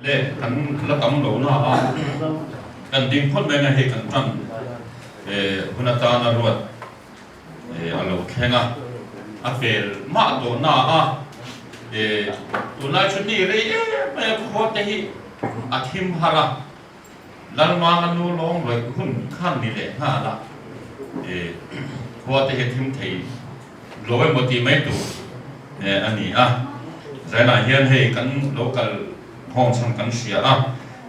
le kan la kam lo na a kan ding phot me nga he kan tran hunata na ruat alo khenga a fel ma do na a tu na chuni re me kho te hi a thim hara lal ma kan nu long loi hun khan ni le ha la kho te he thim thei loi mo ti mai tu ani a zai na hian he kan local hong chang kan sia a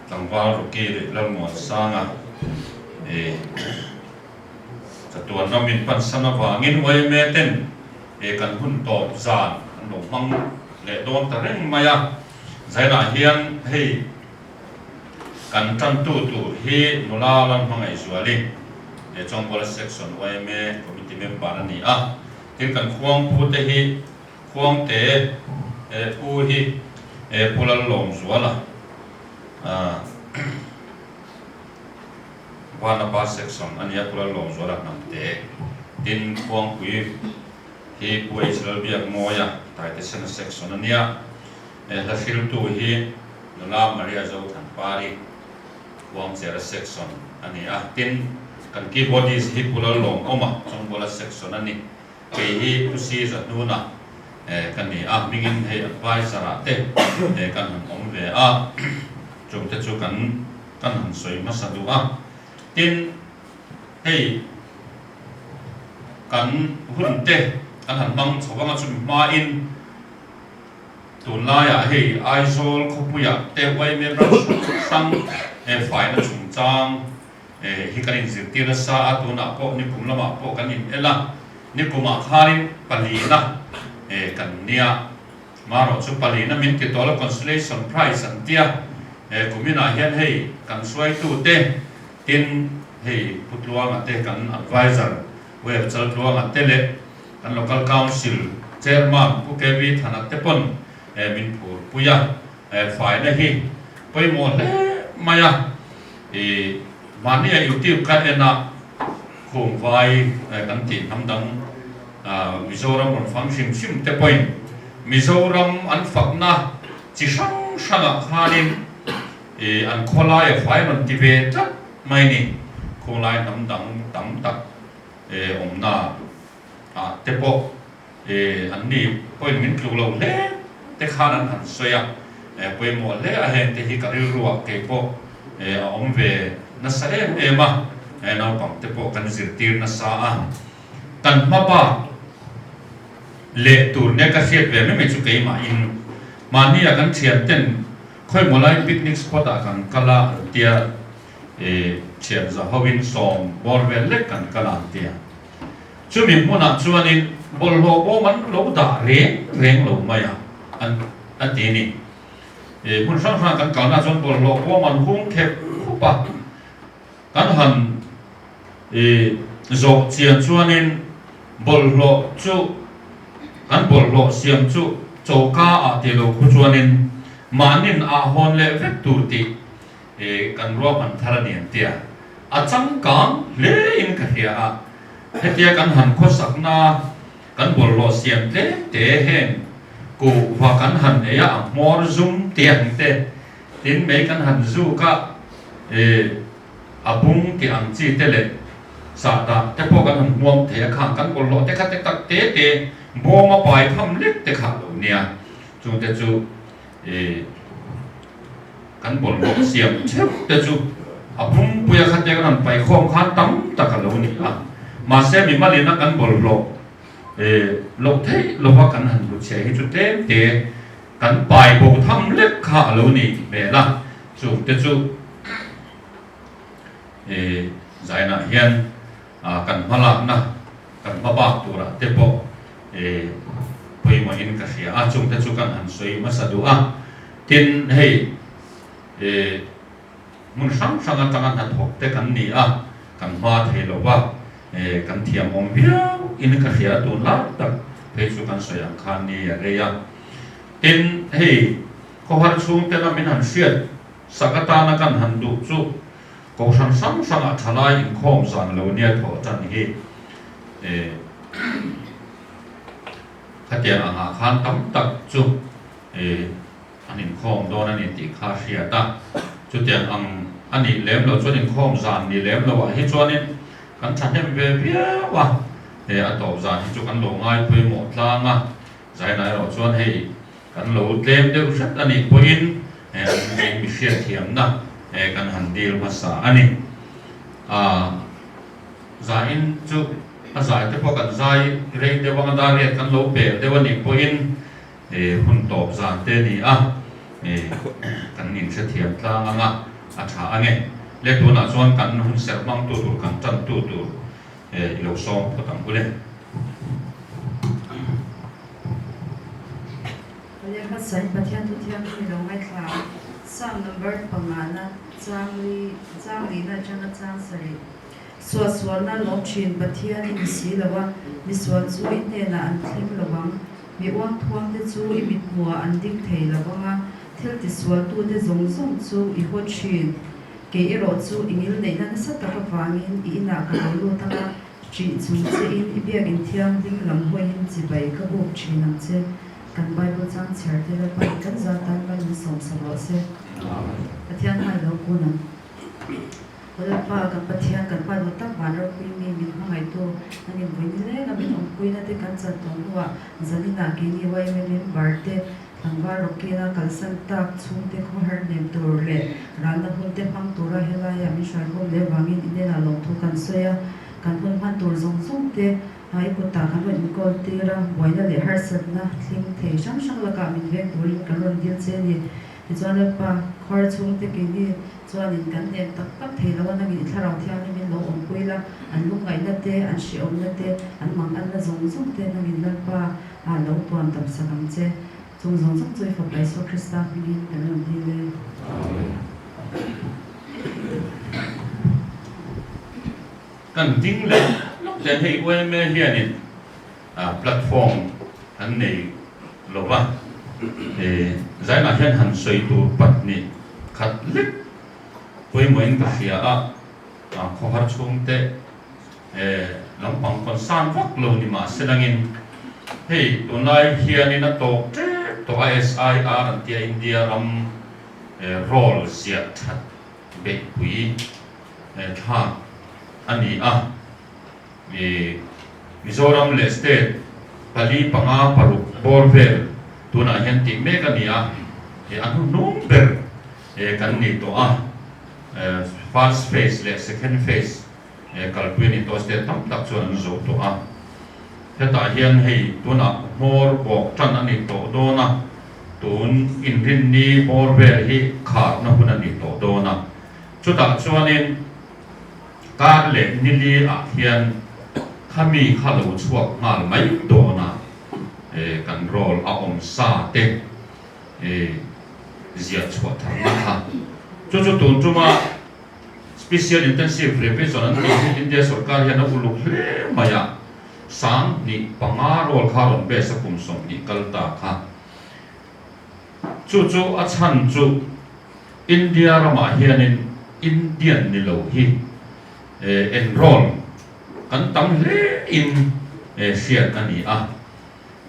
tangwa ro ke le lal mo sanga tuan namin pansana wangin way meten kan hun to zan no mang le don tareng maya zaina hian hei kan tan tu hi nula lan mangai suali chong bola section way me committee member ani a tin kan khuang pu te hi khuang te pu hi pulal lom suala wana ba section ania pula lom zola nam te tin khuang pui hi pui chal biak moya tai te sen section ania la fil tu hi la maria zo than pari khuang chera section ania tin kan ki bodies hi pula lom oma chong bola section ani ke hi pusi za nuna kan ni a mingin he advisor ate kan om ve a chung te chu kan han soi masadu a tin hei kan hun te kan han mang chawanga chu ma in tun la ya hei aizol khopuya te wai me ran sang fai na chung chang hi kan in zir tira sa atuna po ni kumlama po kan in ela ni kuma kharin palina kan nia maro chu palina min ki tola consolation prize an tia kumina hian hei kan suai tu te tin hei putluang ate kan advisor web chal tluang ate le kan local council chairman pu kevi thana te pon min phur puya fai na hi poi mo le maya mania youtube kan ena khum vai kan tin hamdang mizoram on function sim te point mizoram an fakna chi sang sanga khanin an khola ya fai man ti ve chat mai ni kholai nam dang tam tak omna te po an ni point min tlu lo le te khanan han soya poi mo le a hen te hi ka ri ruwa ke po om ve na sa ema na pam te po kan zir tir na sa a kan ma pa le tur ne ka siat ve me chu ke ma in mani a kan thian ten khoi molai picnic spot a kan kala tia chiam za hawin som borvel le kan kala tia chu mi mona chuanin bol ho bo man lo da reng lo maya an ti ni mun sang sang kan kana chon bol ho bo man hung khep khupa kan han zo chian chuanin bol ho chu kan bol ho siam chu choka a ti lo khu chuanin manin a hon le vek tur ti kan ro man tharanian tia a chang kam le in ka hia a hetia kan han kho sakna kan bol lo siam te hen ku wa kan han ya mor zum tiang te tin me kan han zu ka abung ki ang chi te le sa ta te po kan han muam the khang kan bol lo te kha te tak te bo ma pai tham lek te kha lo nia chu te chu kan bol lo siam chep te chu abung puya kha te kan pai khom khan tam tak lo ni a ma se mi ma le na kan bol lo lo thei lo wa kan han lu che hi chu te kan pai bo tham lek kha lo ni be la chu te chu zaina hian kan mala na kan ma ba tu ra te po poi mo in ka sia a chung te chu kan han soi ma sa du a tin hei mun sang sang an tangan han thok te kan ni a kan ma thei lo wa kan thiam om bia in ka sia tu la tak pe chu kan soi ang khan ni ya re ya tin hei ko har chung te na min han siat sakata na kan han du chu ko sang sang sang a thalai in khom san lo nia tho chan hi khatia anga khan tam tak chu อันนี้ข้อมโดนอันนี้ติคาเชียตาจุดเดียงอันนี้เล็บเราชวนข้อมจานนี่เล็บเราว่าให้ชวนนี่กันชัดให้เบียว่าอันต่อจานที่จุกันหลงง่ายไปหมดล่างใจไหนเราชวนให้กันหลงเล็บเดี๋ยวชัดอันนี้พูดอันนี้มีเสียเทียมนะกันหันดีลภาษาอันนี้ใจจุใจที่พวกกันใจเรียนเดี๋ยววันนั้นเรียนกันหลงเปเดี๋ยววันนี้พูดหุ่นตอบจานเตนี่กันนินเสียเทียมล่างอาชาอันนี้เล็กตัวน่ะส่วนกันหุ่นเสร็จบางตัวกันจันตัวเราซ้อมพอตั้งกูเลยเรียกว่าใส่ประเทศทุกที่ที่เราไม่คลาสาม number ประมาณนั้นจางลีน่าจังจางสรีส่วนนั้นลงชินประเทศมีสีแล้วว่ามีส่วนจู่อินเดียน่ะอันทิ้งระวังมีว่างทวงที่จู่อิมิดหัวอันดิ้งเทระวังเที่ยวที่ส่วนตัวที่ส่งจู่อีหัวชินเกี่ยรถจู่อิมิลในนั้นสัตว์กับฟังอินอีน่ากับรู้ตั้งจีจู่เจอินอีเบียกินเที่ยงดิ้งลำหัวอินจีไปกับบุกชินนั่งเจกันไปบนจางเชิดที่เราไปกันจะตั้งกันส่งสารเสประเทศไทยเรากูนะเราไปกันประเทศกันไปเราตั้งบ้านเราคุยมีห้องไอ้ตัวนั่นเองวันนี้เลยเราไม่ต้องคุยนะที่กันจะตรงว่าจะนี่นักกินไว้ไม่มีบาร์เต้ทางบ้านเรากินนะกันสันตักชุ่มเด็กเขาหาเนมตัวเล่ร้านนั้นคนเด็กฟังตัวเราเฮล่ายามีชายคนเลี้ยงวางอินเดียน่ะลงทุนกันเสียกันคนพันตัวส่งเด็กไอ้คนตากันว่าอินโกตีระไว้เลยหาสัตว์นะทิ้งเทช่างละกันมีเวกตัวลิงกันวันเดียวเจนี่ที่จวนเลยป่ะคอยชุ่มเด็กนี่จวนลิงกันเนี่ยตักเทแล้ววันนั้นถ้าเราเที่ยวนี่มีโลองคุยละอันลุงไงนั่นเตอันเชียวนั่นเตอันมังอันละส่งเตนั่นนี่นั่นป่ะเราตัวอันตับสังเจส่งใจฝักไปสู่คริสต์พิธีกันวันที่เลยกันจริงเลยแต่ให้ไว้ไม่เฮียนี่แพลตฟอร์มอันนี้หรือว่าใจน่าเห็นหันสวยตัวปัดนี่ขัดเล็กไว้เหมือนกับเสียข้อหาช่วงเตลำพังคนสร้างวักโลนี่มาแสดงให้ตัวนายเฮียนี่นะตัวISIR อันที่อินเดียรำโรลเสียทัดเบ็ดหุยท่าอันนี้มิโซรัมเลสเตทพาลีปังอาปารุบอร์เวลตัวน่ะเห็นที่เมกันนี่อันนู้นนุ่มเบอร์กันนี่ตัวfirst phase และ second phase กัลปุ่นนี่ตัวสเตตัมตักส่วนนั้นจะตัวเฮ้ยแต่เห็นให้ตัวน่ะมอร์บอกจันอันนี้ตัวโดนะตัวอินรินนี่บอร์เวลที่ขาดนะคนอันนี้ตัวโดนะชุดตักส่วนนี้การเล่นนี่ลีเห็นถ้ามีข้าลูกช่วยงานไม่โดนะกันโรลอาอมซาเตเสียช่วยทำนะคะจุดตัวจุมา special intensive revision นั้นอินเดียสุรการยันอุลุกเล่มายาสังนี่ปังอาโรลข้าวเบสกุมสมนี่กัลตาค่ะจุอาชันจุอินเดียรามาเฮียนินอินเดียนนี่โลฮีenroll กันตั้งเล่อินเสียอันนี้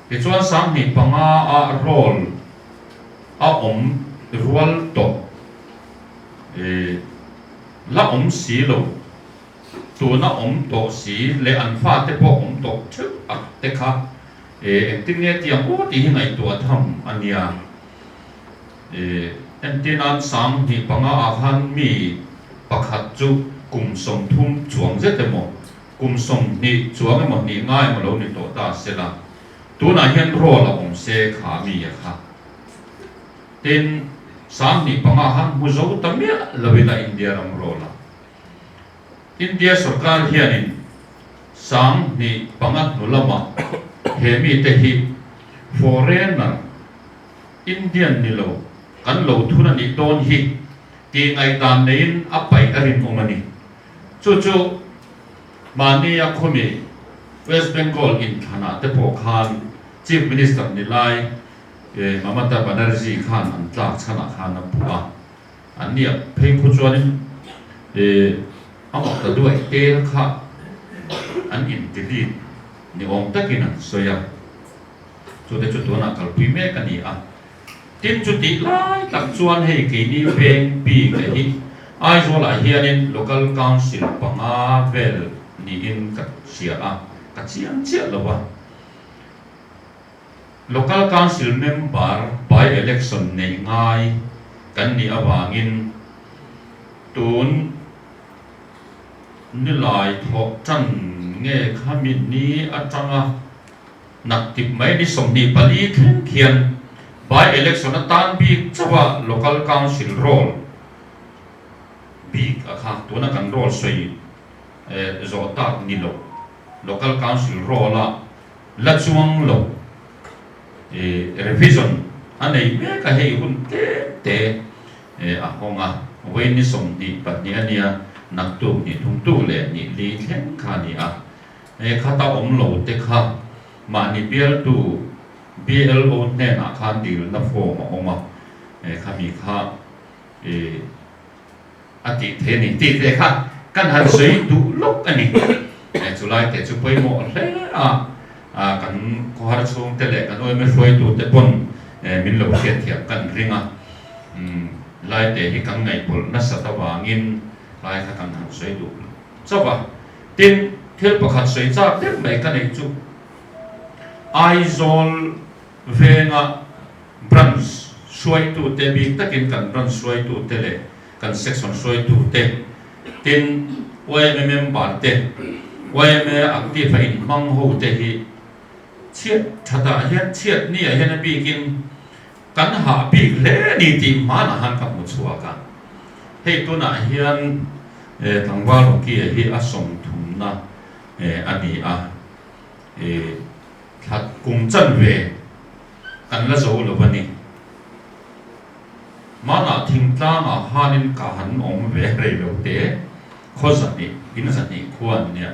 ที่ส่วนสังนี่ปังอาโรลอมรัวโตละสีโลตัวน่ะโตสีเลอันฟ้าเตปโตชึกเตค่ะที่เนี่ยที่ยังโอ้ที่ยังไงตัวทำอันเนี้ยที่นั้นสังนี่ปังอาหันมีปักหัดจุกุมสมทุ่มจวงเจ็ดโมกุมสมนี่จวงมันนี่ง่ายมาแล้วนี่ตัวตาเสร็จละตัวน่ะเห็นรอละเสขามีค่ะเต็นสังนี่ปังอาหันมุจาวตั้มเนี่ยละเวลาอินเดียรำรอละอินเดียสุรการเฮียนินสังนี่ปังอัดนุลมาเฮมีเตหิforeigner อินเดียนนี่โลกันโลทุนันนี่โดนฮิที่ไงตามนี้อัปไปอรินอมันนี่จู่มานี่ยักษ์มีเวสต์เบงกอลอินขณะเตปคาน Chief Minister นี่ไลมามาตาบานาร์จีขานอันตรากชนะขานนับปัวอันนี้เพลงคุณชวนนี่เอาออกตัวด้วยเตะค่ะอันอินทิลีนี่องตะกินสวยจุดเด่นจุดตัวนักการพิมพ์กันนี่ tin chu ti lai tak chuan hei ke ni veng pi ke hi ai zo la hianin local council panga vel ni in ka sia a ka chiang chia lowa local council member by election nei ngai kan ni awangin tun ni lai tho chan nge khamin ni atanga nak tip mai ni som ni pali khen khian by election tan bi chawa local council role bi akha tuna kan role soi zo ta ni lo local council role la chuang lo revision anei me ka hei hun te a honga we ni som ni pat ni ania nak tu ni thung tu le ni li thlen kha ni a khata om lo te kha ma ni bial tu BLO ne na khan dil na form oma khami kha ati the ni ti te kha kan han sei tu lok ani chulai te chu poi mo hle a kan ko har chung te le kan oi me hloi tu te pon min lo khiat thiap kan ringa lai te hi kan ngai pol na sa ta wangin lai kha kan han sei tu chawa tin thil pakhat sei cha te mai kan ei chu Aizol venga branch suai tu te bi takin kan branch suai tu te le kan section suai tu te tin OMM bar te OMM active in mang ho te hi chiat thata hian chiat ni a hian bi kin kan ha bi le ni ti ma na han ka mu chua ka hei tu na hian tangwa lo ki hi a som thum na ani a thật cùng chân về cần là dấu là vấn đề mà là thình ta là hanin cả hắn ông về đây đầu tế khó giật đi in giật đi quan nhỉ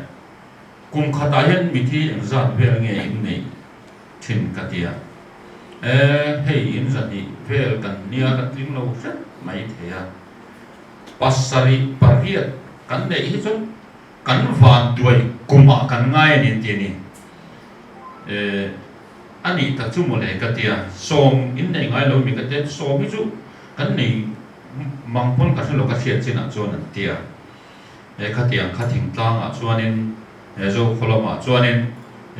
cùng khát ai mi thi anh giật về nghe in này thình cả tia hay in giật đi về cần nia cần tiếng lâu rất mấy thế à pasari pariat cần để hết chút cần van đuôi cùng mà cần ngay nên tiền này anh ấy tập trung một lại cái tia som in này ngay lâu mình cái tia som ví dụ cái này mang pon cái số cái thiệt trên là cho nên tia cái tia cái thỉnh tăng à cho nên rồi kholo mà cho nên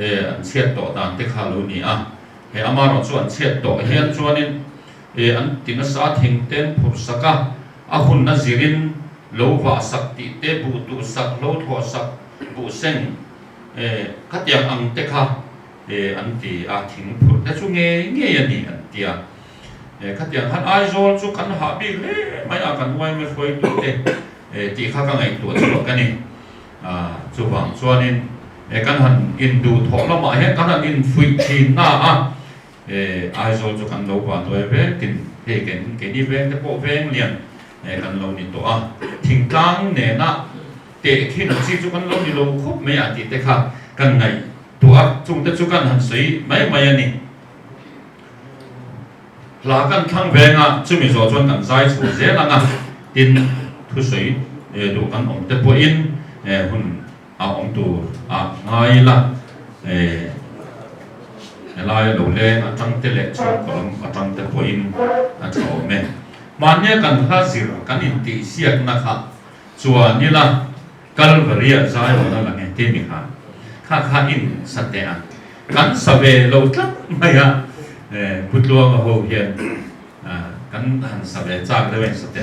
anh thiệt tổ đàn thế khá lâu nè à mà nó cho anh thiệt tổ hiện cho nên anh tin là sao thỉnh tên phù sa cả hun na zirin lâu và sắc tị tế bù tu sắc lâu thọ sắc bù sen cái tia anh thế khá anh ti thỉnh phật đã chú nghe anh ti các tiếng hát ai rồi chú cần hạ bị lẽ mấy cần quay mới phơi tụi thế ti khác cái ngày tụi chú cái này chú vàng cho nên cần hẳn in đủ thọ nó mà hết cần hẳn in phui chín na ai rồi chú cần lâu vào tôi về tin cái đi về cái bộ về liền cần lâu đi tụi thỉnh tăng nè na để khi nó chỉ chú cần lâu đi lâu khúc mấy ti thế khác cần ngày tụi chúng ta chú cần hẳn suy mấy anh là căn thang về ngà chú mình rồi chọn căn giải chủ dễ là ngà tin thu suy đủ căn ông tế bố in hun ông tu ngay là lại đầu lệ trăng tê lệ trong còn trăng tê bố in cháu mẹ mà nhé căn khá xỉu căn in tị xiết na khá chùa như là Calvary giải đó là nghe tên mình khá in sát tệ căn sa về lâu lắm mày bút lúa mà hồ hiện căn hẳn sa về trang để bên sát tệ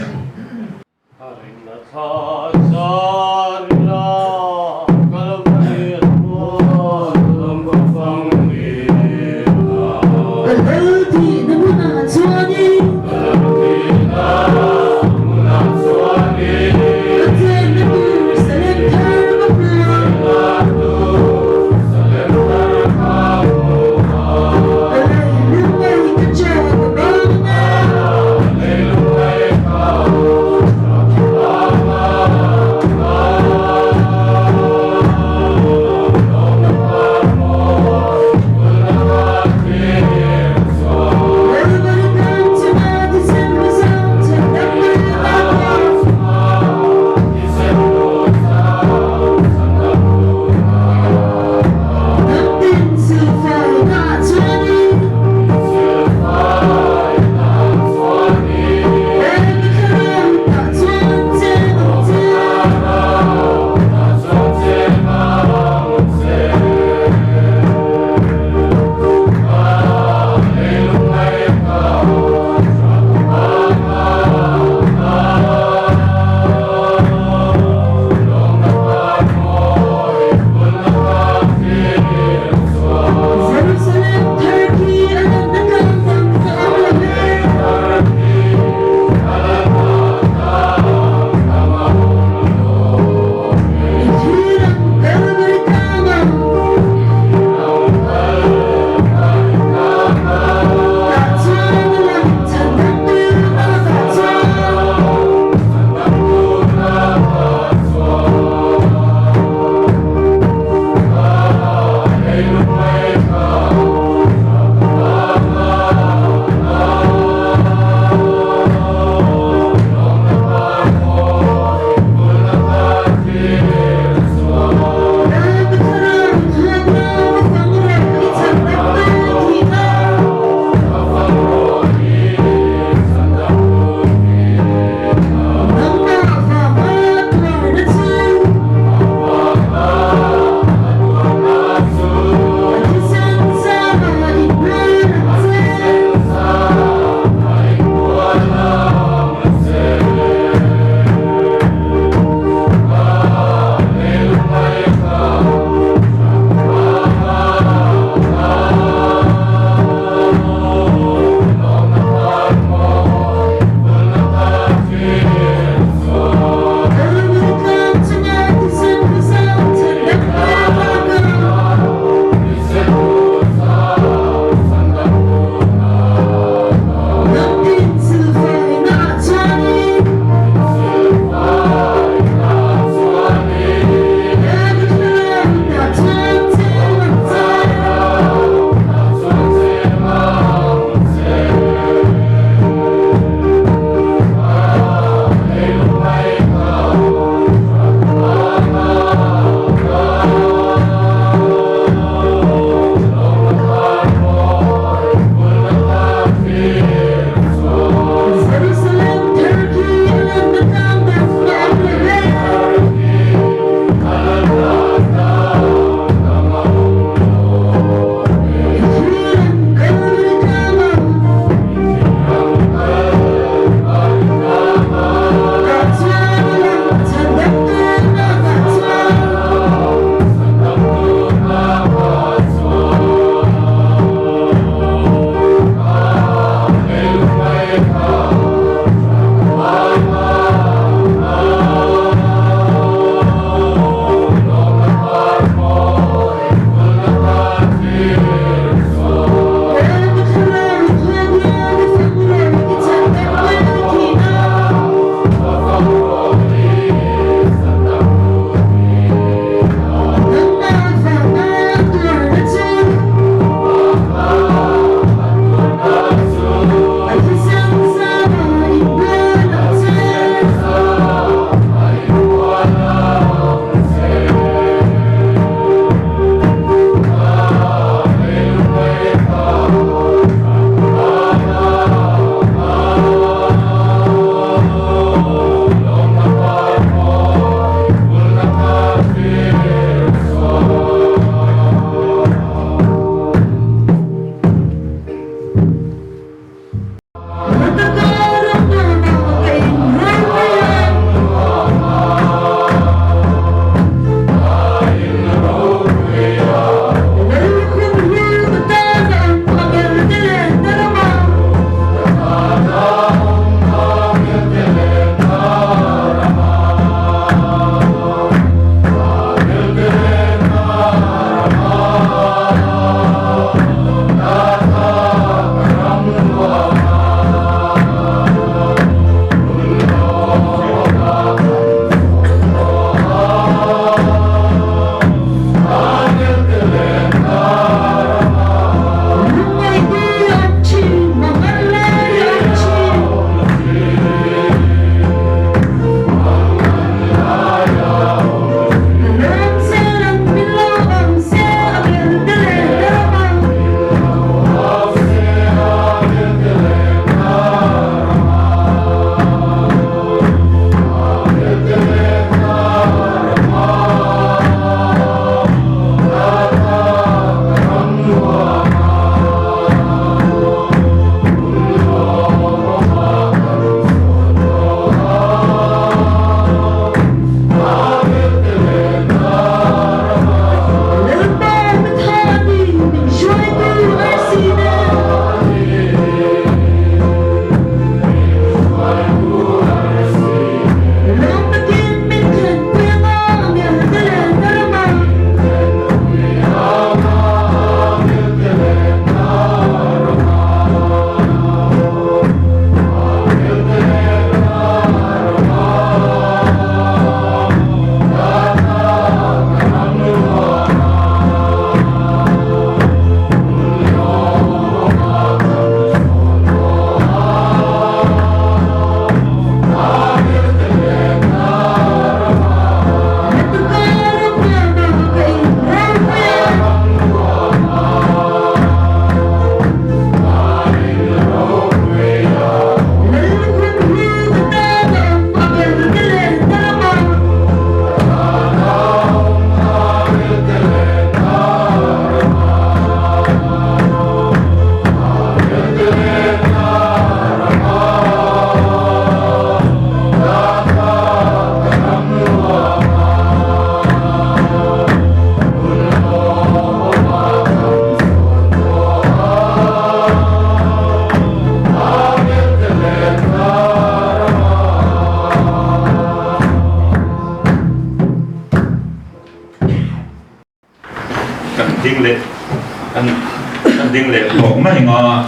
tổ mai ngà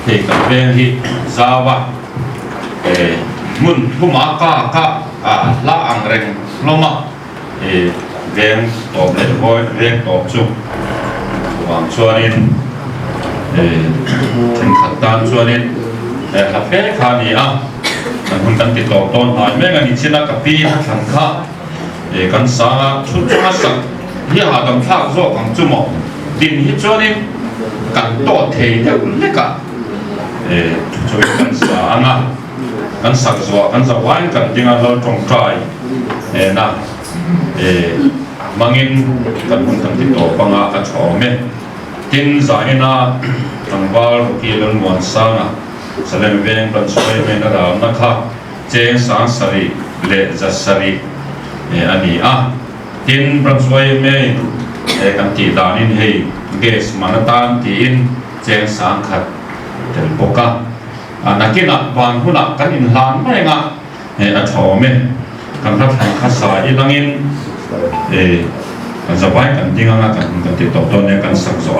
thì cái bên hi Java mun huma ka la ang reng loma veng tổ lệ voi veng tổ chu hoàng chuanin thành khát tan chuanin là phê khá ni hun kan ti tổ tôn hỏi mấy người chỉ là cái pi thằng khác kan sa chút chút sắc hi hà đầm khác rồi càng chu mỏ tin hi chuanin kan tổ thế theo lẽ cả cho kan sa kan sak zo kan za wain kan tinga lo tong trai na mangin kan hun kan ti to panga ka chome tin zaina tangwal ki lon wan sana salem veng kan soi me na ra na kha che sa sari le za sari ani tin bram soi me kan ti danin hei ges manatan tin che sa khat tel poka nakina van huna kan in hlan mai nga a thome kan ra thang kha sa ilangin kan zawai kan dinga nga kan ti to to ne kan sak zo